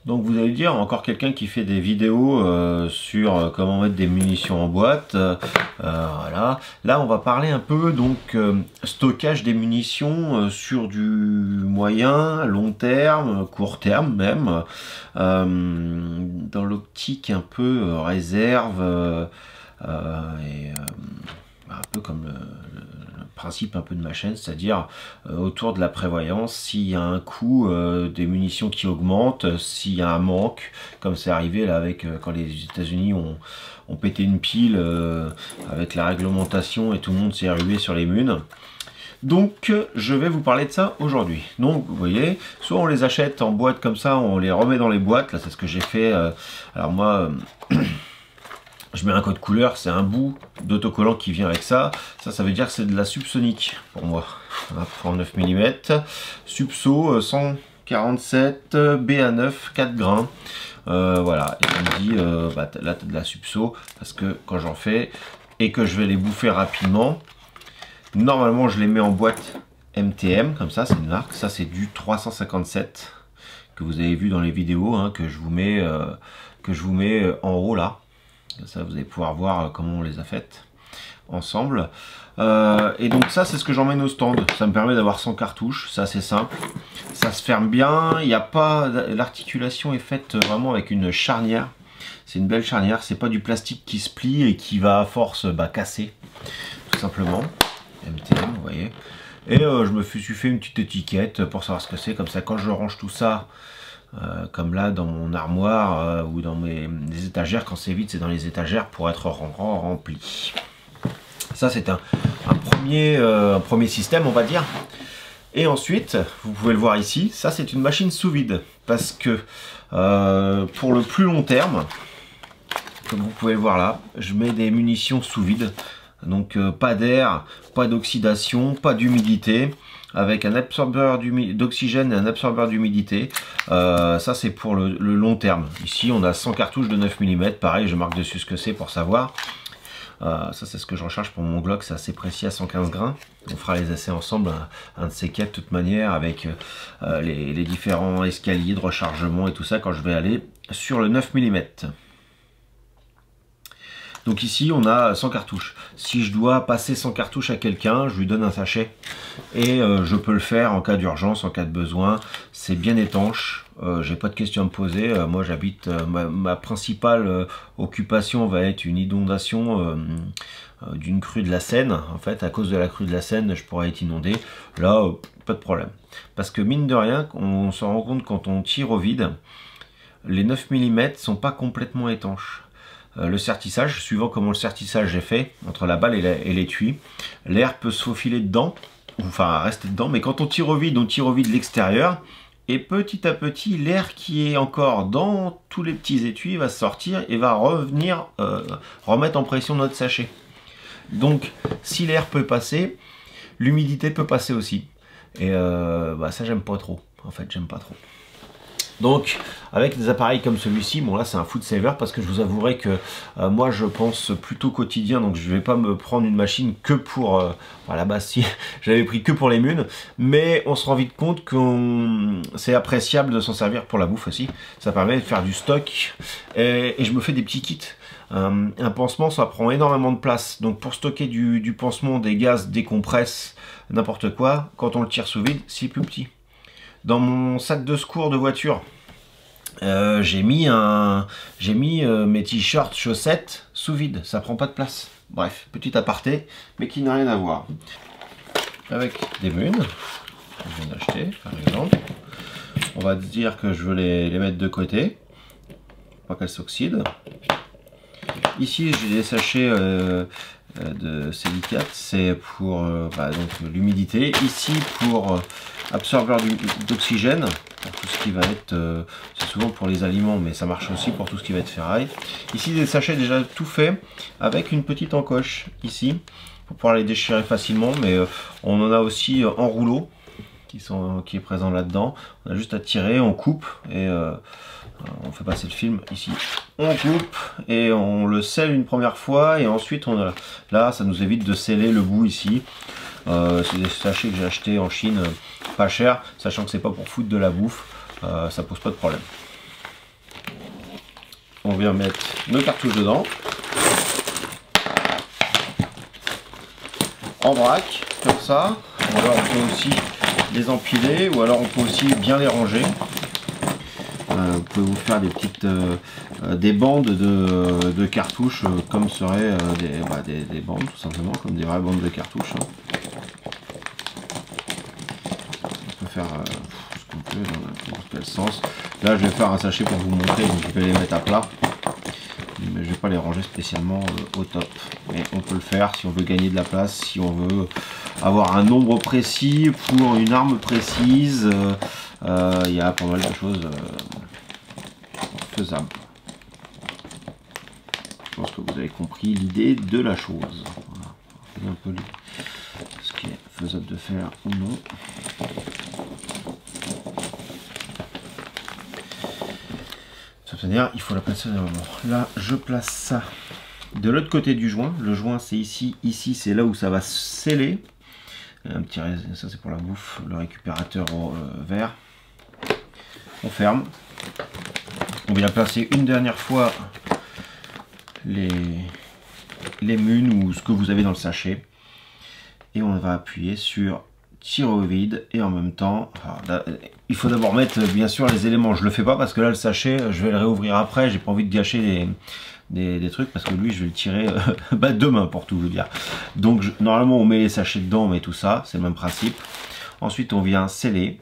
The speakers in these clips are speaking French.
Donc vous allez dire, encore quelqu'un qui fait des vidéos sur comment mettre des munitions en boîte. Voilà. Là, on va parler un peu donc stockage des munitions sur du moyen, long terme, court terme même, dans l'optique un peu réserve un peu comme le principe un peu de ma chaîne, c'est-à-dire autour de la prévoyance, s'il y a un coût des munitions qui augmente, s'il y a un manque, comme c'est arrivé là avec quand les États-Unis ont pété une pile avec la réglementation et tout le monde s'est rué sur les munes. Donc je vais vous parler de ça aujourd'hui. Donc vous voyez, soit on les achète en boîte comme ça, on les remet dans les boîtes, là c'est ce que j'ai fait. Alors moi je mets un code couleur, c'est un bout d'autocollant qui vient avec ça. Ça veut dire que c'est de la subsonique pour moi. En 9 mm. Subso 147 BA9 4 grains. Voilà. Et ça me dit, là tu as de la subso. Parce que quand j'en fais et que je vais les bouffer rapidement, normalement je les mets en boîte MTM. Comme ça, c'est une marque. Ça, c'est du 357 que vous avez vu dans les vidéos hein, que je vous mets en haut là. Ça, vous allez pouvoir voir comment on les a faites ensemble. Et donc ça, c'est ce que j'emmène au stand. Ça me permet d'avoir 100 cartouches. C'est assez simple. Ça se ferme bien. Il n'y a pas... L'articulation est faite vraiment avec une charnière. C'est une belle charnière. C'est pas du plastique qui se plie et qui va à force casser. Tout simplement. MTM, vous voyez. Et je suis fait une petite étiquette pour savoir ce que c'est. Comme ça, quand je range tout ça... comme là dans mon armoire ou dans mes étagères, quand c'est vide c'est dans les étagères pour être rempli. Ça c'est un premier système on va dire. Et ensuite vous pouvez le voir ici, ça c'est une machine sous vide parce que pour le plus long terme, comme vous pouvez le voir là, je mets des munitions sous vide, donc pas d'air, pas d'oxydation, pas d'humidité, avec un absorbeur d'oxygène et un absorbeur d'humidité. Ça c'est pour le long terme. Ici on a 100 cartouches de 9 mm, pareil je marque dessus ce que c'est pour savoir. Ça c'est ce que je recharge pour mon Glock, c'est assez précis à 115 grains. On fera les essais ensemble, un de ces quatre de toute manière, avec les différents escaliers de rechargement et tout ça quand je vais aller sur le 9 mm. Donc ici on a 100 cartouches. Si je dois passer 100 cartouches à quelqu'un, je lui donne un sachet. Et je peux le faire en cas d'urgence, en cas de besoin. C'est bien étanche. J'ai pas de questions à me poser. Moi j'habite, ma principale occupation va être une inondation d'une crue de la Seine. En fait, à cause de la crue de la Seine, je pourrais être inondé. Là, pas de problème. Parce que mine de rien, on s'en rend compte quand on tire au vide, les 9 mm sont pas complètement étanches. Le sertissage, suivant comment le sertissage est fait, entre la balle et l'étui, l'air peut se faufiler dedans, enfin rester dedans, mais quand on tire au vide l'extérieur, et petit à petit, l'air qui est encore dans tous les petits étuis va sortir et va revenir remettre en pression notre sachet. Donc, si l'air peut passer, l'humidité peut passer aussi. Et ça, j'aime pas trop. En fait, j'aime pas trop. Donc avec des appareils comme celui-ci, bon là c'est un food saver parce que je vous avouerai que moi je pense plutôt quotidien, donc je vais pas me prendre une machine que pour voilà, bah si j'avais pris que pour les munes, mais on se rend vite compte que c'est appréciable de s'en servir pour la bouffe aussi. Ça permet de faire du stock et je me fais des petits kits. Un pansement ça prend énormément de place, donc pour stocker du pansement, des gaz, des compresses, n'importe quoi, quand on le tire sous vide c'est plus petit. Dans mon sac de secours de voiture, j'ai mis mes t-shirts, chaussettes sous vide, ça prend pas de place. Bref, petit aparté, mais qui n'a rien à voir. Avec des munes, que je viens d'acheter par exemple, on va dire que je veux les mettre de côté, pas qu'elles s'oxydent. Ici j'ai des sachets de silicate, c'est pour l'humidité. Ici pour absorbeur d'oxygène, pour tout ce qui va être, c'est souvent pour les aliments, mais ça marche aussi pour tout ce qui va être ferraille. Ici des sachets déjà tout faits, avec une petite encoche ici, pour pouvoir les déchirer facilement, mais on en a aussi en rouleau, qui est présent là-dedans. On a juste à tirer, on coupe, et on fait passer le film ici. On coupe, et on le scelle une première fois, et ensuite, là, ça nous évite de sceller le bout ici. C'est des sachets que j'ai achetés en Chine, pas cher, sachant que c'est pas pour foutre de la bouffe, ça pose pas de problème. on vient mettre nos cartouches dedans. En vrac, comme ça. Ou alors on peut aussi les empiler, ou alors on peut aussi bien les ranger. Vous pouvez vous faire des petites des bandes de cartouches comme seraient des bandes tout simplement, comme des vraies bandes de cartouches. On peut faire ce qu'on peut dans n'importe quel sens. Là je vais faire un sachet pour vous montrer, donc je vais les mettre à plat. Mais je vais pas les ranger spécialement au top. Mais on peut le faire si on veut gagner de la place, si on veut avoir un nombre précis pour une arme précise. Il y a pas mal de choses faisables. Je pense que vous avez compris l'idée de la chose. Voilà. Un peu ce qui est faisable de faire ou non. C'est-à-dire, il faut la placer normalement. Là, je place ça de l'autre côté du joint. Le joint, c'est ici. Ici, c'est là où ça va sceller. Un petit, ça, c'est pour la bouffe. Le récupérateur vert. On ferme. On vient placer une dernière fois les munes ou ce que vous avez dans le sachet. Et on va appuyer sur tirer au vide et en même temps, là, il faut d'abord mettre bien sûr les éléments. Je le fais pas parce que là le sachet, je vais le réouvrir après. J'ai pas envie de gâcher des trucs parce que lui je vais le tirer demain pour tout vous dire. Donc normalement on met les sachets dedans, on met tout ça, c'est le même principe. Ensuite on vient sceller.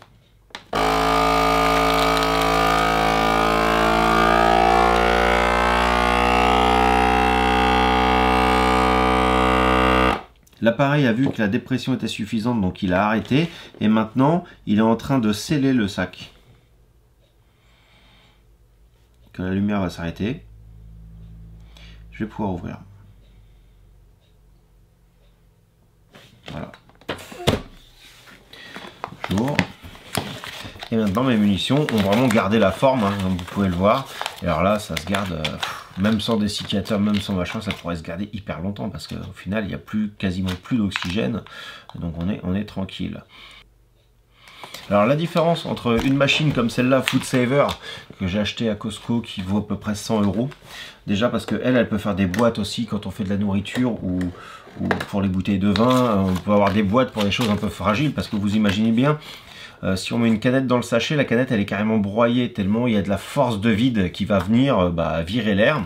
L'appareil a vu que la dépression était suffisante, donc il a arrêté. Et maintenant, il est en train de sceller le sac. Que la lumière va s'arrêter. Je vais pouvoir ouvrir. Voilà. J'ouvre. Et maintenant, mes munitions ont vraiment gardé la forme, hein, comme vous pouvez le voir. Et alors là, ça se garde... même sans dessiccateur, même sans machin, ça pourrait se garder hyper longtemps parce qu'au final, il n'y a quasiment plus d'oxygène. Donc on est tranquille. Alors la différence entre une machine comme celle-là, Food Saver, que j'ai acheté à Costco, qui vaut à peu près 100 €. Déjà parce qu'elle peut faire des boîtes aussi quand on fait de la nourriture ou pour les bouteilles de vin. On peut avoir des boîtes pour des choses un peu fragiles parce que vous imaginez bien, si on met une canette dans le sachet, la canette elle est carrément broyée tellement il y a de la force de vide qui va venir virer l'air.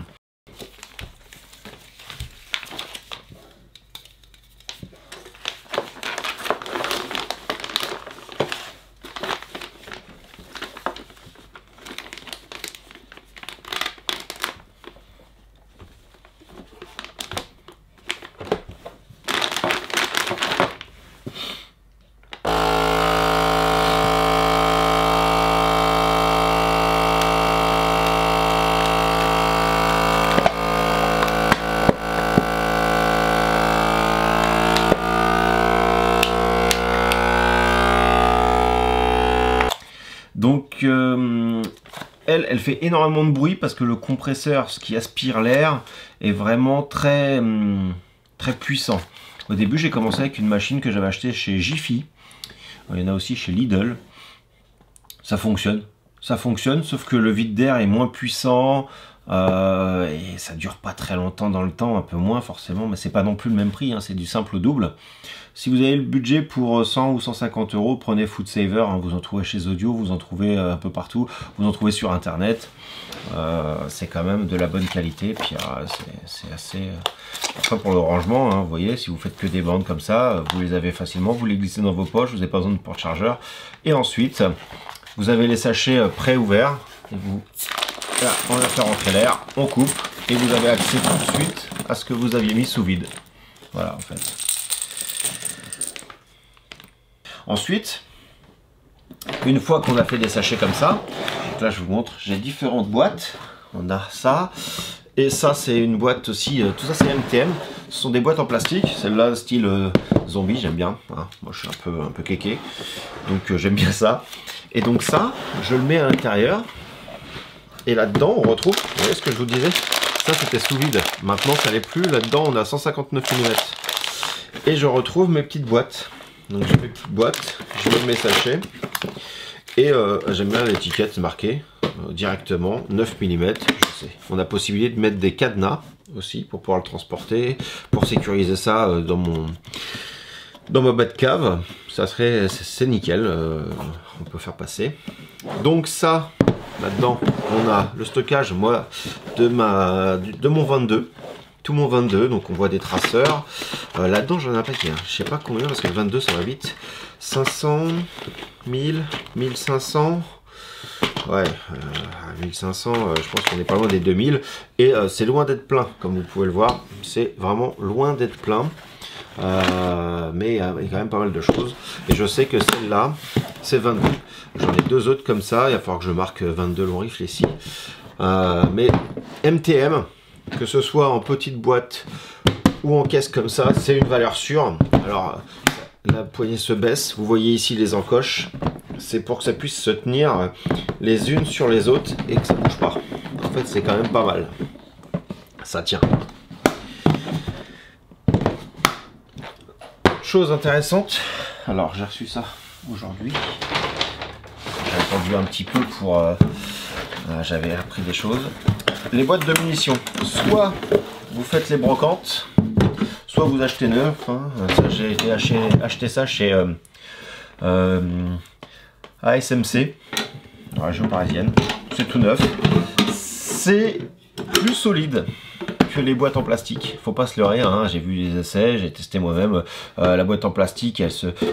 Donc elle fait énormément de bruit parce que le compresseur, ce qui aspire l'air, est vraiment très puissant. Au début j'ai commencé avec une machine que j'avais achetée chez Jiffy. Il y en a aussi chez Lidl. Ça fonctionne, sauf que le vide d'air est moins puissant et ça dure pas très longtemps dans le temps, un peu moins forcément, mais c'est pas non plus le même prix, hein, c'est du simple au double. Si vous avez le budget pour 100 ou 150 €, prenez Food Saver, hein, vous en trouvez chez Audio, vous en trouvez un peu partout, vous en trouvez sur internet. C'est quand même de la bonne qualité, puis c'est assez... Après pour le rangement, hein, vous voyez, si vous faites que des bandes comme ça, vous les avez facilement, vous les glissez dans vos poches, vous n'avez pas besoin de porte-chargeur. Et ensuite, vous avez les sachets pré-ouverts, et vous... Là, on va faire rentrer l'air, on coupe, et vous avez accès tout de suite à ce que vous aviez mis sous vide. Voilà, en fait. Ensuite, une fois qu'on a fait des sachets comme ça, donc là je vous montre, j'ai différentes boîtes. On a ça, et ça c'est une boîte aussi, tout ça c'est MTM. Ce sont des boîtes en plastique, celle-là style zombie, j'aime bien. Hein. Moi je suis un peu kéké, donc j'aime bien ça. Et donc ça, je le mets à l'intérieur. Et là-dedans, on retrouve, vous voyez ce que je vous disais, ça c'était sous vide. Maintenant, ça l'est plus. Là-dedans, on a 159 mm. Et je retrouve mes petites boîtes. Donc j'ai mes petites boîtes, je mets mes sachets. Et j'aime bien l'étiquette marquée directement 9 mm. Je sais. On a possibilité de mettre des cadenas aussi pour pouvoir le transporter, pour sécuriser ça dans ma Batcave. Ça serait, c'est nickel, on peut faire passer. Donc ça, là-dedans, on a le stockage, moi, de mon 22. Tout mon 22, donc on voit des traceurs. Là-dedans, j'en ai un paquet. Je sais pas combien, parce que le 22, ça va vite. 500, 1000, 1500. Ouais, 1500, je pense qu'on est pas loin des 2000. Et c'est loin d'être plein, comme vous pouvez le voir. C'est vraiment loin d'être plein. Mais il y a quand même pas mal de choses. Et je sais que celle-là, c'est 22. J'en ai deux autres comme ça. Il va falloir que je marque 22 long rifle ici. Mais MTM, que ce soit en petite boîte ou en caisse comme ça, c'est une valeur sûre. Alors, la poignée se baisse. Vous voyez ici les encoches. C'est pour que ça puisse se tenir les unes sur les autres et que ça ne bouge pas. En fait, c'est quand même pas mal. Ça tient. Chose intéressante. Alors, j'ai reçu ça aujourd'hui. J'ai attendu un petit peu pour... j'avais appris des choses. Les boîtes de munitions. Soit vous faites les brocantes, soit vous achetez neuf. Hein. J'ai été acheter ça chez ASMC, dans la région parisienne. C'est tout neuf. C'est plus solide que les boîtes en plastique. Faut pas se leurrer, hein. J'ai vu les essais, j'ai testé moi-même. La boîte en plastique,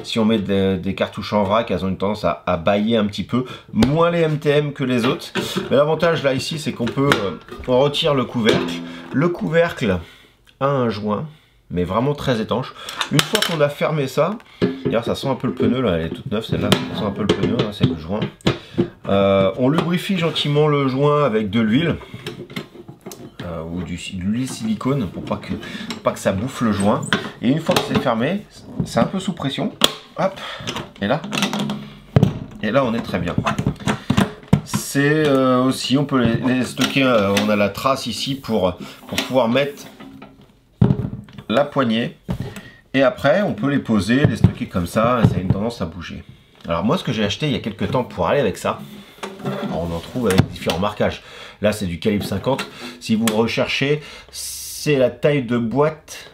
si on met des cartouches en vrac, elles ont une tendance à bailler un petit peu. Moins les MTM que les autres. Mais l'avantage là ici, c'est qu'on peut, on retire le couvercle. Le couvercle a un joint, mais vraiment très étanche. Une fois qu'on a fermé ça, d'ailleurs ça sent un peu le pneu là, elle est toute neuve celle-là, ça sent un peu le pneu, hein, c'est le joint. On lubrifie gentiment le joint avec de l'huile. Ou de l'huile silicone pour pas que ça bouffe le joint. Et une fois que c'est fermé, c'est un peu sous pression. Hop, et là on est très bien. C'est aussi, on peut les stocker, on a la trace ici pour pouvoir mettre la poignée. Et après, on peut les poser, les stocker comme ça, ça a une tendance à bouger. Alors moi, ce que j'ai acheté il y a quelques temps pour aller avec ça, on en trouve avec différents marquages. Là, c'est du calibre 50. Si vous recherchez, c'est la taille de boîte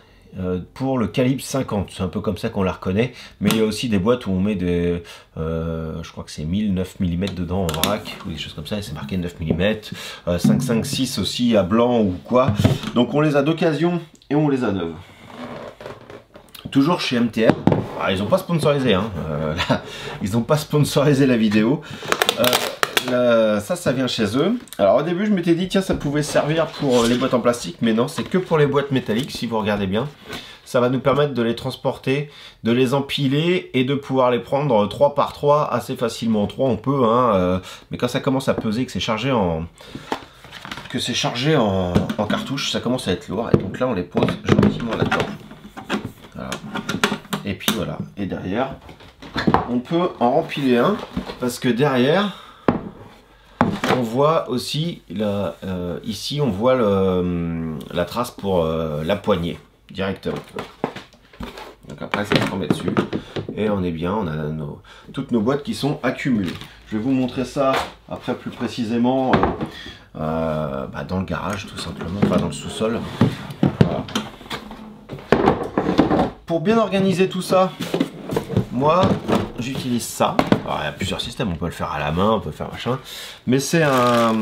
pour le calibre 50. C'est un peu comme ça qu'on la reconnaît. Mais il y a aussi des boîtes où on met des... je crois que c'est 1000, 9 mm dedans en vrac, ou des choses comme ça. Et c'est marqué 9 mm. 5,56 aussi à blanc ou quoi. Donc on les a d'occasion et on les a neuves. Toujours chez MTM. Alors, ils n'ont pas sponsorisé. Hein. Là, ils n'ont pas sponsorisé la vidéo. Ça vient chez eux. Alors au début je m'étais dit tiens ça pouvait servir pour les boîtes en plastique, mais non, c'est que pour les boîtes métalliques. Si vous regardez bien, ça va nous permettre de les transporter, de les empiler et de pouvoir les prendre 3 par 3 assez facilement. 3 on peut, hein, mais quand ça commence à peser, que c'est chargé en cartouche, ça commence à être lourd. Et donc là on les pose gentiment là-dedans. Voilà. Et puis voilà, et derrière on peut en rempiler un, parce que derrière on voit aussi, ici on voit la trace pour la poignée, directement. Donc après ça se remet dessus, et on est bien, on a toutes nos boîtes qui sont accumulées. Je vais vous montrer ça après plus précisément dans le garage tout simplement, enfin dans le sous-sol. Voilà. Pour bien organiser tout ça, moi j'utilise ça. Alors, il y a plusieurs systèmes, on peut le faire à la main, on peut faire machin, mais c'est un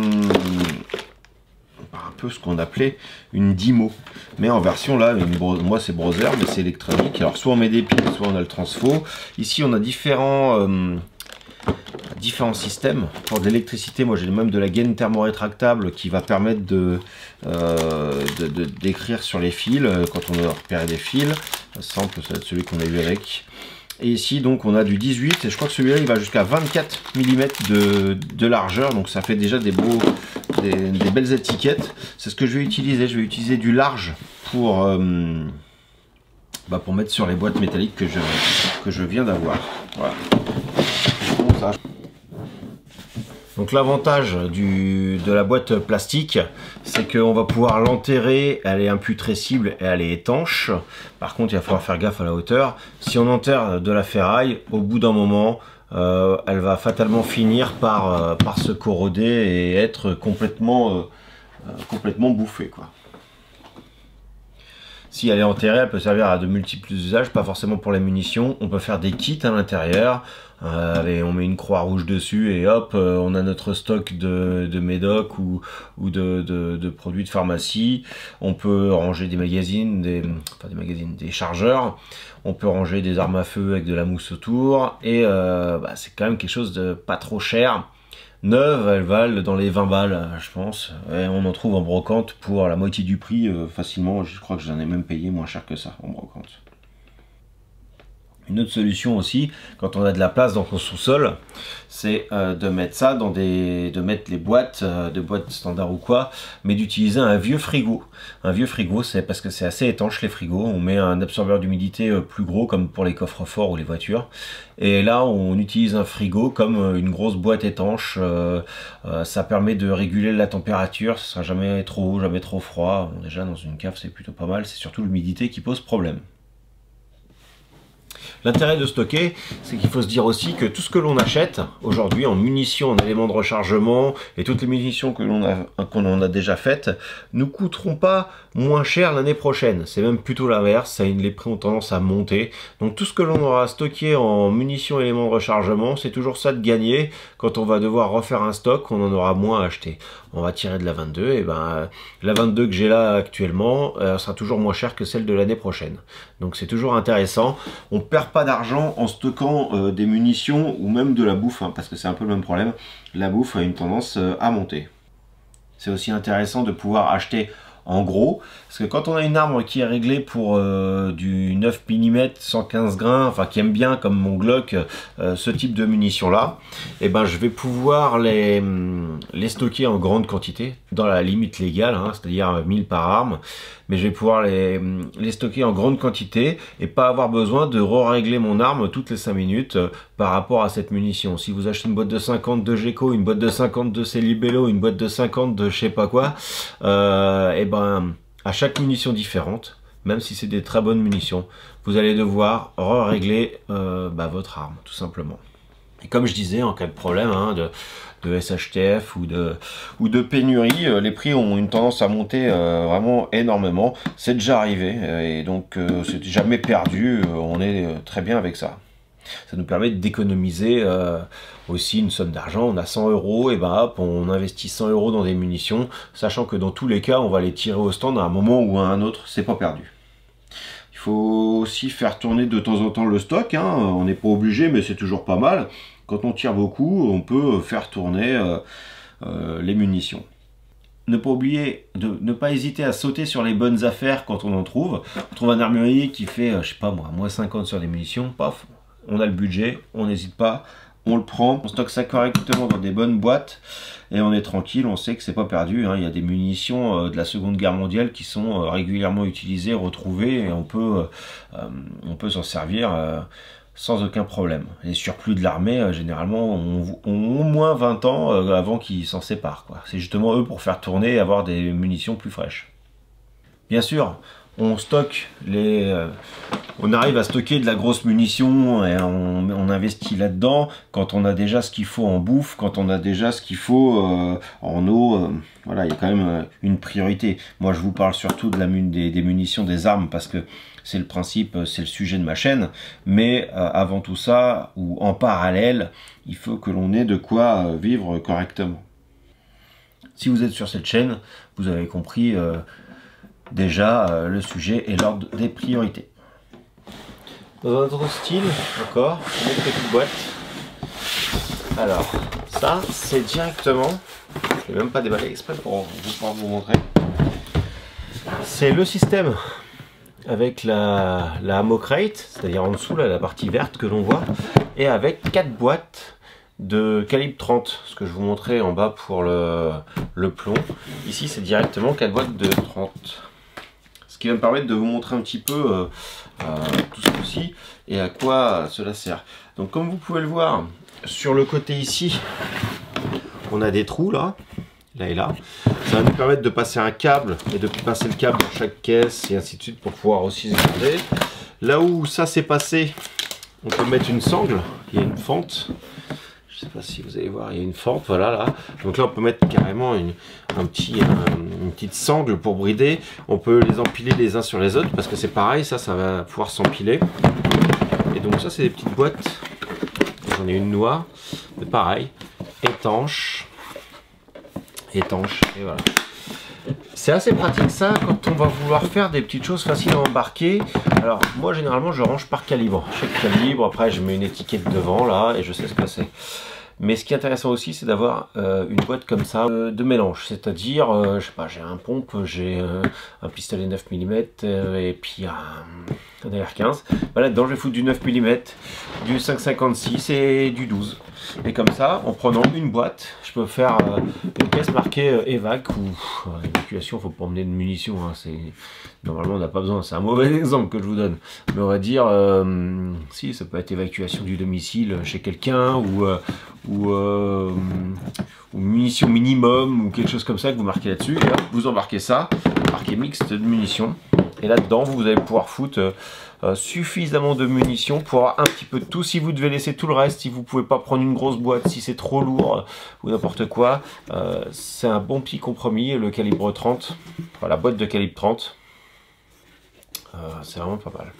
peu ce qu'on appelait une Dymo, mais en version là, moi c'est Brother, mais c'est électronique. Alors soit on met des piles, soit on a le transfo. Ici on a différents systèmes pour de l'électricité. Moi j'ai même de la gaine thermorétractable qui va permettre d'écrire sur les fils quand on doit repérer des fils. Ça, ça va être celui qu'on a eu avec. Et ici donc on a du 18, et je crois que celui-là il va jusqu'à 24 mm de largeur, donc ça fait déjà des belles étiquettes. C'est ce que je vais utiliser. Je vais utiliser du large pour mettre sur les boîtes métalliques que je viens d'avoir. Voilà. Bon, ça. Donc l'avantage de la boîte plastique, c'est qu'on va pouvoir l'enterrer, elle est imputrescible et elle est étanche. Par contre, il va falloir faire gaffe à la hauteur. Si on enterre de la ferraille, au bout d'un moment, elle va fatalement finir par se corroder et être complètement bouffée, quoi. Si elle est enterrée, elle peut servir à de multiples usages, pas forcément pour les munitions. On peut faire des kits à l'intérieur, on met une croix rouge dessus et hop, on a notre stock de médoc ou de produits de pharmacie. On peut ranger des magazines, des chargeurs. On peut ranger des armes à feu avec de la mousse autour. Et c'est quand même quelque chose de pas trop cher. Neuves, elles valent dans les 20 balles, je pense. Et on en trouve en brocante pour la moitié du prix facilement. Je crois que j'en ai même payé moins cher que ça en brocante. Une autre solution aussi, quand on a de la place dans son sous-sol, c'est de mettre ça dans de mettre les boîtes, de boîtes standards ou quoi, mais d'utiliser un vieux frigo. Un vieux frigo, c'est parce que c'est assez étanche les frigos. On met un absorbeur d'humidité plus gros comme pour les coffres forts ou les voitures. Et là, on utilise un frigo comme une grosse boîte étanche. Ça permet de réguler la température. Ce sera jamais trop haut, jamais trop froid. Bon, déjà dans une cave, c'est plutôt pas mal. C'est surtout l'humidité qui pose problème. L'intérêt de stocker, c'est qu'il faut se dire aussi que tout ce que l'on achète aujourd'hui en munitions, en éléments de rechargement et toutes les munitions que l'on a déjà faites ne coûteront pas moins cher l'année prochaine. C'est même plutôt l'inverse, les prix ont tendance à monter. Donc tout ce que l'on aura stocké en munitions et éléments de rechargement, c'est toujours ça de gagner. Quand on va devoir refaire un stock, on en aura moins à acheter. On va tirer de la 22, et la 22 que j'ai là actuellement sera toujours moins chère que celle de l'année prochaine. Donc c'est toujours intéressant. On perd pas d'argent en stockant des munitions ou même de la bouffe, hein, parce que c'est un peu le même problème. La bouffe a une tendance à monter. C'est aussi intéressant de pouvoir acheter en gros, parce que quand on a une arme qui est réglée pour du 9 mm 115 grains, enfin qui aime bien comme mon Glock ce type de munitions là, et je vais pouvoir les stocker en grande quantité dans la limite légale, hein, c'est-à-dire 1000 par arme, mais je vais pouvoir les stocker en grande quantité et pas avoir besoin de régler mon arme toutes les 5 minutes par rapport à cette munition. Si vous achetez une boîte de 50 de Geco, une boîte de 50 de Celibello, une boîte de 50 de je sais pas quoi, à chaque munition différente, même si c'est des très bonnes munitions, vous allez devoir régler votre arme, tout simplement. Et comme je disais, en cas de problème de SHTF ou de pénurie, les prix ont une tendance à monter vraiment énormément. C'est déjà arrivé, et donc c'est jamais perdu, on est très bien avec ça. Ça nous permet d'économiser aussi une somme d'argent. On a 100 €, et hop, on investit 100 € dans des munitions, sachant que dans tous les cas, on va les tirer au stand à un moment ou à un autre, c'est pas perdu. Il faut aussi faire tourner de temps en temps le stock, hein. On n'est pas obligé, mais c'est toujours pas mal. Quand on tire beaucoup, on peut faire tourner les munitions. Ne pas oublier de ne pas hésiter à sauter sur les bonnes affaires quand on en trouve. On trouve un armurier qui fait, je sais pas moi, moins 50 sur des munitions, paf, on a le budget, on n'hésite pas, on le prend, on stocke ça correctement dans des bonnes boîtes et on est tranquille, on sait que c'est pas perdu, hein. Il y a des munitions de la Seconde Guerre mondiale qui sont régulièrement utilisées, retrouvées, et on peut s'en servir sans aucun problème. Les surplus de l'armée, généralement, ont au moins 20 ans avant qu'ils s'en séparent, quoi. C'est justement eux pour faire tourner et avoir des munitions plus fraîches. Bien sûr, on stocke on arrive à stocker de la grosse munition et on investit là-dedans quand on a déjà ce qu'il faut en bouffe, quand on a déjà ce qu'il faut en eau. Voilà, il y a quand même une priorité. Moi, je vous parle surtout de des munitions, des armes, parce que c'est le principe, c'est le sujet de ma chaîne. Mais avant tout ça, ou en parallèle, il faut que l'on ait de quoi vivre correctement. Si vous êtes sur cette chaîne, vous avez compris déjà le sujet et l'ordre des priorités. Dans un autre style, encore, une autre petite boîte. Alors, ça, c'est directement, je ne vais même pas déballer exprès pour pouvoir vous montrer. C'est le système avec la ammo crate, c'est-à-dire en dessous, là, la partie verte que l'on voit, et avec 4 boîtes de calibre 30, ce que je vous montrais en bas pour le plomb. Ici, c'est directement 4 boîtes de 30. Ce qui va me permettre de vous montrer un petit peu tout ceci et à quoi cela sert. Donc comme vous pouvez le voir, sur le côté ici, on a des trous là et là. Ça va nous permettre de passer un câble et de passer le câble dans chaque caisse et ainsi de suite pour pouvoir aussi se garder. Là où ça s'est passé, on peut mettre une sangle il y a une fente. Je sais pas si vous allez voir, il y a une fente, voilà là. Donc là on peut mettre carrément une petite sangle pour brider. On peut les empiler les uns sur les autres parce que c'est pareil, ça va pouvoir s'empiler. Et donc ça c'est des petites boîtes. J'en ai une noire, mais pareil, étanche, et voilà. C'est assez pratique ça quand on va vouloir faire des petites choses faciles à embarquer. Alors moi généralement je range par calibre. Chaque calibre, après je mets une étiquette devant là et je sais ce que c'est. Mais ce qui est intéressant aussi, c'est d'avoir une boîte comme ça de mélange. C'est-à-dire, je sais pas, j'ai un pompe, j'ai un pistolet 9 mm et puis un AR-15. Bah, là-dedans, je vais foutre du 9 mm, du 5,56 et du 12. Et comme ça, en prenant une boîte, je peux faire une caisse marquée évac ou évacuation. Il faut pas emmener de munitions. Hein, normalement, on n'a pas besoin. C'est un mauvais exemple que je vous donne. Mais on va dire, si, ça peut être évacuation du domicile chez quelqu'un ou munitions minimum ou quelque chose comme ça que vous marquez là-dessus. Et hop, vous embarquez ça, marqué mixte de munitions. Et là-dedans, vous allez pouvoir foutre suffisamment de munitions pour avoir un petit peu de tout. Si vous devez laisser tout le reste, si vous pouvez pas prendre une grosse boîte, si c'est trop lourd ou n'importe quoi, c'est un bon petit compromis. Le calibre 30, enfin, la boîte de calibre 30, c'est vraiment pas mal.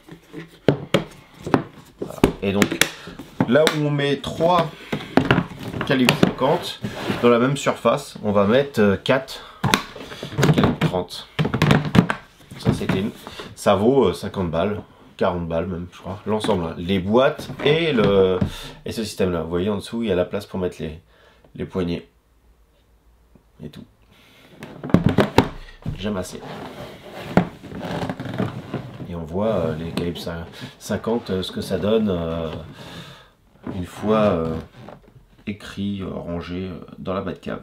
Voilà. Et donc, là où on met 3 calibre 50 dans la même surface, on va mettre 4 calibre 30. Ça c'est clean. Ça vaut 50 balles, 40 balles même je crois, l'ensemble, hein. Les boîtes et ce système là. Vous voyez en dessous il y a la place pour mettre les poignées et tout. J'aime assez. Et on voit les calibres 50 ce que ça donne une fois écrit, rangé dans la Batcave.